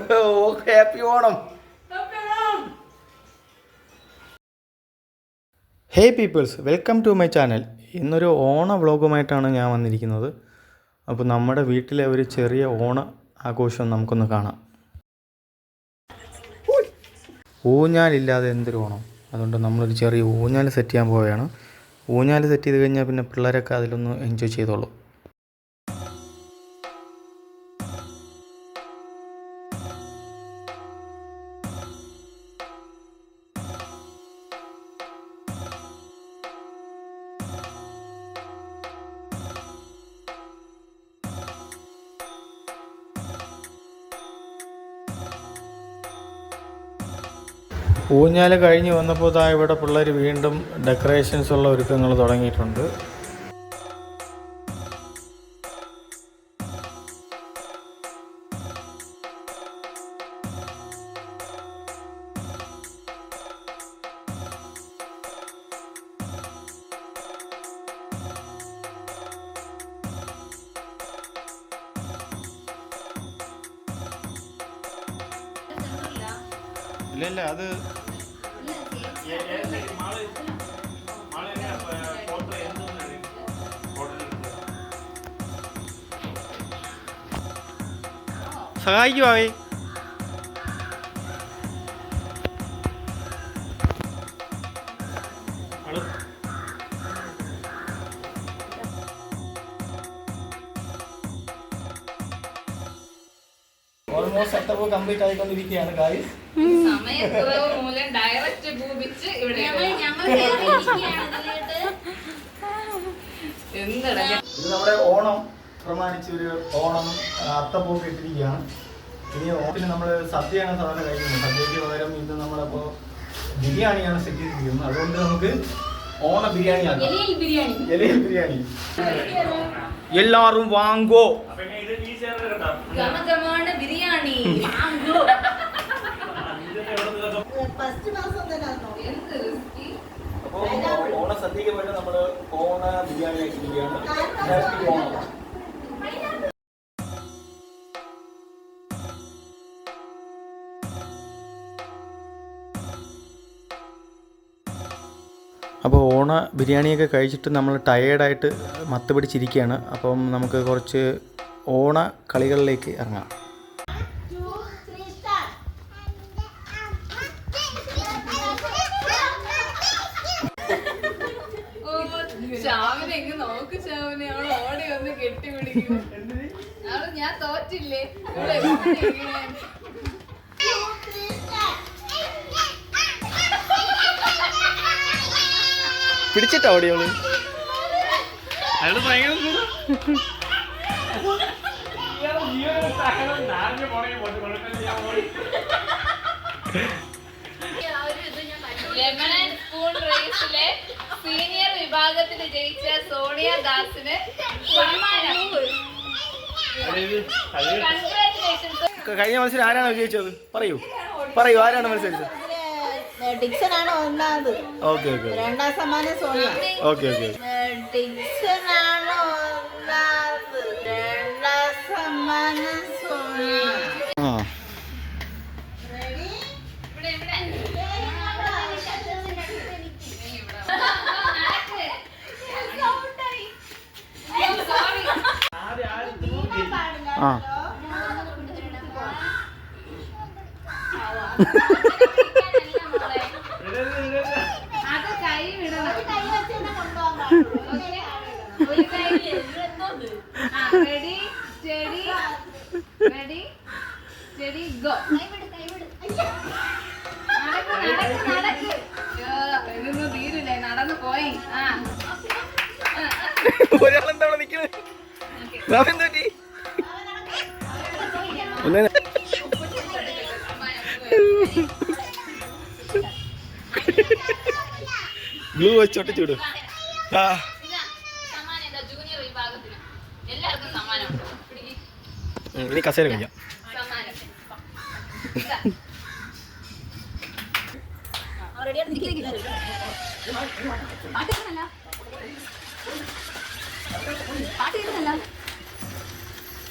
Happy Onam. Hey peoples, welcome to my channel. ഇന്നൊരു ഓണ വ്ളോഗുമായിട്ടാണ് ഞാൻ വന്നിരിക്കുന്നത്. അപ്പോൾ നമ്മുടെ വീട്ടിലെ ഒരു ചെറിയ ഓണ ആഘോഷം നമുക്കൊന്ന് കാണാം. ഊഞ്ഞാലില്ലാതെ എന്തൊരു ഓണം. അതുകൊണ്ട് നമ്മളൊരു ചെറിയ ഊഞ്ഞാൽ സെറ്റ് ചെയ്യാൻ പോവുകയാണ്. ഊഞ്ഞാൽ സെറ്റ് ചെയ്ത് കഴിഞ്ഞാൽ പിന്നെ പിള്ളേരൊക്കെ അതിലൊന്ന് എൻജോയ് ചെയ്തോളൂ. ഊഞ്ഞാൽ കഴിഞ്ഞ് വന്നപ്പോൾ ഇവിടെ പിള്ളേർ വീണ്ടും ഡെക്കറേഷൻസ് ഉള്ള ഒരുക്കങ്ങൾ തുടങ്ങിയിട്ടുണ്ട്. ഇല്ല അത് സഹായിക്കുവാവേ. ഓൾമോസ്റ്റ് സെറ്റപ്പ് കംപ്ലീറ്റ് ആയിക്കൊണ്ടിരിക്കുകയാണ് ഗായ്സ്. ഇത് നമ്മുടെ ഓണം പ്രമാണിച്ച് ഒരു ഓണം അത്തപ്പൂക്ക് ഇട്ടിരിക്കുകയാണ്. ഇനി ഓണത്തിന് നമ്മൾ സദ്യയാണ് സാധാരണ കഴിക്കുന്നത്. സദ്യക്ക് പകരം ഇന്ന് നമ്മളപ്പോൾ ബിരിയാണിയാണ് സെറ്റ് ചെയ്തിരിക്കുന്നത്. അതുകൊണ്ട് നമുക്ക് ഓണ ബിരിയാണി ആക്കാം. ഇലയിൽ ബിരിയാണി എല്ലാരും വാങ്ങോ. ബിരിയാണി ഓണ സദ്യക്ക് വേണ്ടി നമ്മള് ഓണ ബിരിയാണി ആക്കിയിരിക്കുകയാണ്. അപ്പോൾ ഓണ ബിരിയാണിയൊക്കെ കഴിച്ചിട്ട് നമ്മൾ ടയേർഡായിട്ട് മത്ത് പിടിച്ചിരിക്കുകയാണ്. അപ്പം നമുക്ക് കുറച്ച് ഓണ കളികളിലേക്ക് ഇറങ്ങാം. ഞാൻ തോറ്റില്ലേ. പിടിച്ചിട്ടാ ഓടിയോള്. അയാള് ഭയങ്കര ലെമൺ സ്പൂൺ റേസിലെ സീനിയർ വിഭാഗത്തിൽ ജയിച്ച സോണിയ ദാസിന് സമ്മാനം. കഴിഞ്ഞ മത്സരം ആരാണ് വിജയിച്ചത്? പറയൂ ആരാണ് മത്സരിച്ചത്? ഡിക്സൺ ആണ് ഒന്നാമത്. Okay okay. രണ്ടാം സമ്മാനം സോണിയ. Okay okay. ഡിക്സൺ ആണ് ഒന്നാമത്. രണ്ടാം സമ്മാനം സോണിയ. ആ ഇതൊന്നും തീരില്ലേ, നടന്നു പോയി. ഒരാളെന്താ നിൽക്കുന്നത്? ഗ്ലൂ വെച്ചൊട്ടിച്ചൂട്. ഇനി കസേര കഴിക്കാം.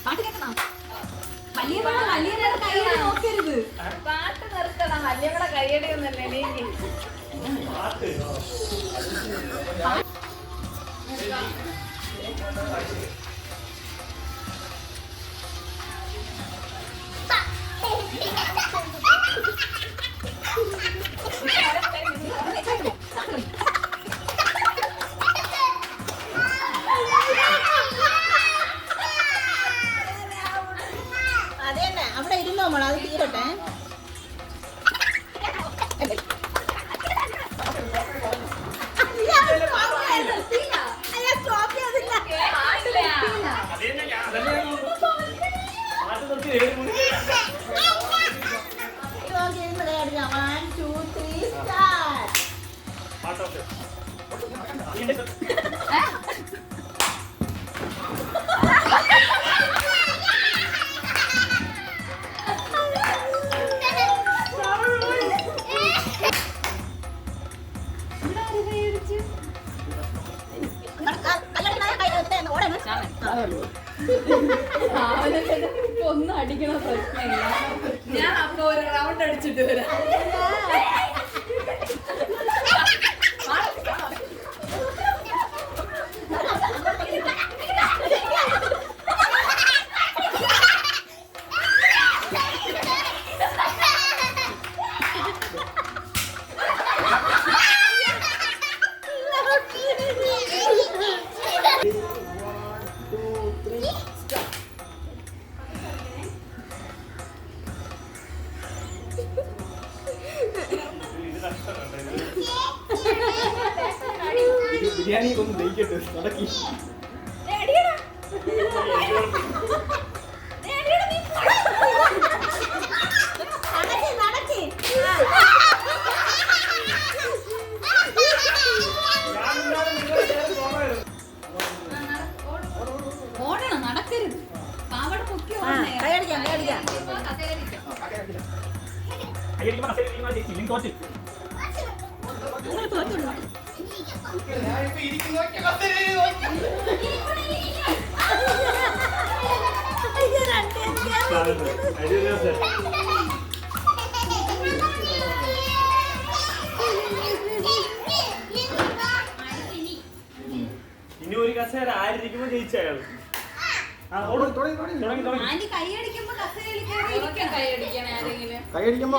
പാട്ട് കേൾക്കണം. വലിയ കയ്യിൽ നോക്കി അത് തന്നെ അവിടെ ഇരുന്നോ മോളെ, അത് തീരട്ടെ. One, two, three, start. ഒന്നും അടിക്കണ പ്രശ്നമില്ല. ഞാൻ അപ്പൊ ഒരു റൗണ്ട് അടിച്ചിട്ട് വരാം. ബിരിയാണി ഒന്ന് ദഹിക്കട്ടെ, നടക്കി. ഓടണം, നടക്കരുത്. പാവട പൊക്കി കൈയടിക്കാം, കൈയടിക്കാം. നിങ്ങൾ തോറ്റുള്ളൂ. ഞാനിപ്പോ ഇരിക്കുന്ന കസേരയിൽ നോക്കി. ഇനി ഒരു കസേര ആയിരിക്കുമ്പോ ജയിച്ചയാൾ. ആന്റി കൈയടിക്കുമ്പോ കസേരയിൽ കയറി ഇരിക്കണം. കൈയടിക്കാൻ ആരെങ്കിലും കൈയടിക്കുമ്പോ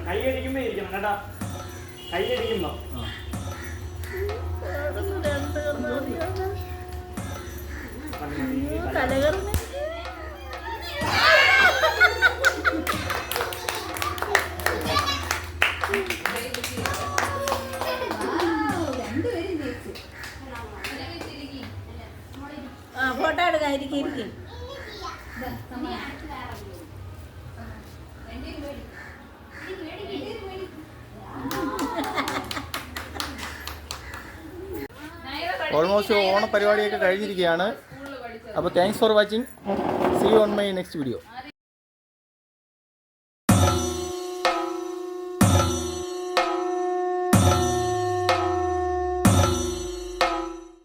കൈയടിക്കുമ്പോ ഇരിക്കണം കേട്ടാ. കൈയടിക്കുമ്പോ തലകറങ്ങ. ഫോട്ടോ എടുക്കാം, ഇരിക്കും ഇരിക്കും. ഓൾമോസ്റ്റ് ഓണ പരിപാടിയൊക്കെ കഴിഞ്ഞിരിക്കുകയാണ്. അപ്പോൾ thanks for watching. See you on my next video.